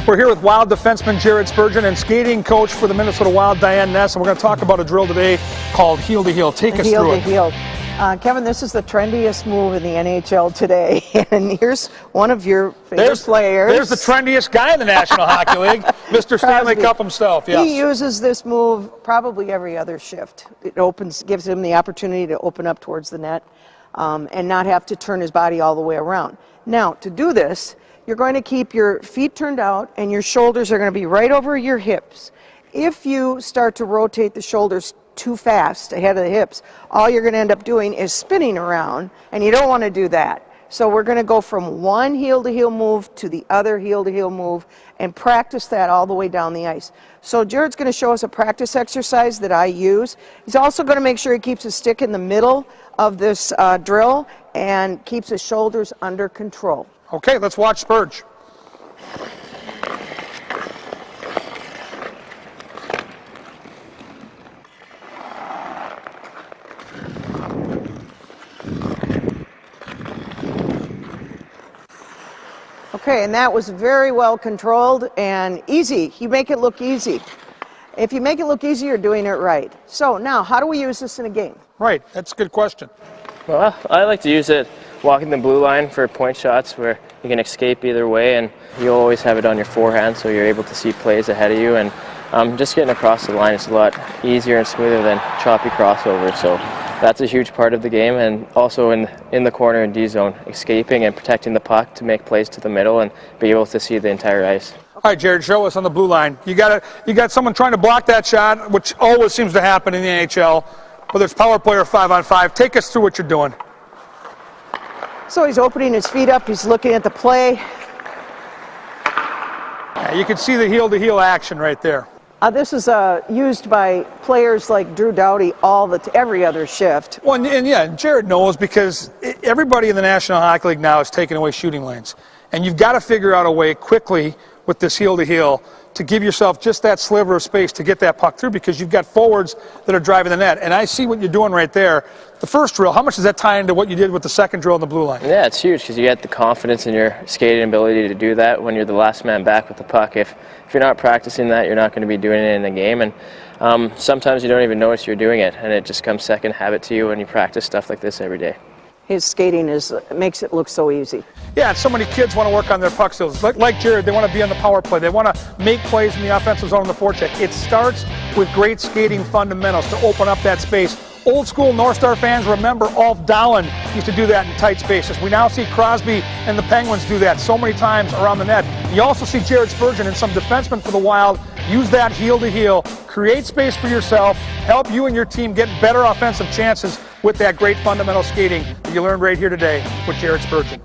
We're here with Wild defenseman Jared Spurgeon and skating coach for the Minnesota Wild, Diane Ness, and we're going to talk about a drill today called heel to heel. Take us through it. Heel to heel. Kevin, this is the trendiest move in the NHL today, and here's one of your favorite players. There's the trendiest guy in the National Hockey League, Mr. Stanley Cup himself. Yes. He uses this move probably every other shift. It gives him the opportunity to open up towards the net and not have to turn his body all the way around. Now, to do this, you're going to keep your feet turned out and your shoulders are going to be right over your hips. If you start to rotate the shoulders too fast ahead of the hips, all you're going to end up doing is spinning around, and you don't want to do that. So we're going to go from one heel-to-heel move to the other heel-to-heel move and practice that all the way down the ice. So Jared's going to show us a practice exercise that I use. He's also going to make sure he keeps his stick in the middle of this drill and keeps his shoulders under control. Okay, let's watch Spurge. Okay, and that was very well controlled and easy. You make it look easy. If you make it look easy, you're doing it right. So now, how do we use this in a game? Right, that's a good question. Well, I like to use it walking the blue line for point shots where you can escape either way, and you always have it on your forehand so you're able to see plays ahead of you, and just getting across the line is a lot easier and smoother than choppy crossover, so that's a huge part of the game. And also in the corner and D zone, escaping and protecting the puck to make plays to the middle and be able to see the entire ice. All right, Jared, show us on the blue line. You got someone trying to block that shot, which always seems to happen in the NHL, whether it's power play or 5-on-5. Take us through what you're doing. So he's opening his feet up, he's looking at the play. Yeah, you can see the heel-to-heel action right there. This is used by players like Drew Doughty every other shift. Well, and Jared knows, because everybody in the National Hockey League now is taking away shooting lanes. And you've got to figure out a way quickly with this heel-to-heel to give yourself just that sliver of space to get that puck through, because you've got forwards that are driving the net. And I see what you're doing right there. The first drill, how much does that tie into what you did with the second drill on the blue line? Yeah, it's huge because you get the confidence in your skating ability to do that when you're the last man back with the puck. If you're not practicing that, you're not going to be doing it in the game. And sometimes you don't even notice you're doing it, and it just comes second habit to you when you practice stuff like this every day. His skating makes it look so easy. Yeah, and so many kids want to work on their puck skills. Like Jared, they want to be on the power play. They want to make plays in the offensive zone on the forecheck. It starts with great skating fundamentals to open up that space. Old school North Star fans remember Ulf Dahlen used to do that in tight spaces. We now see Crosby and the Penguins do that so many times around the net. You also see Jared Spurgeon and some defensemen for the Wild use that heel-to-heel, create space for yourself, help you and your team get better offensive chances with that great fundamental skating that you learned right here today with Jared Spurgeon.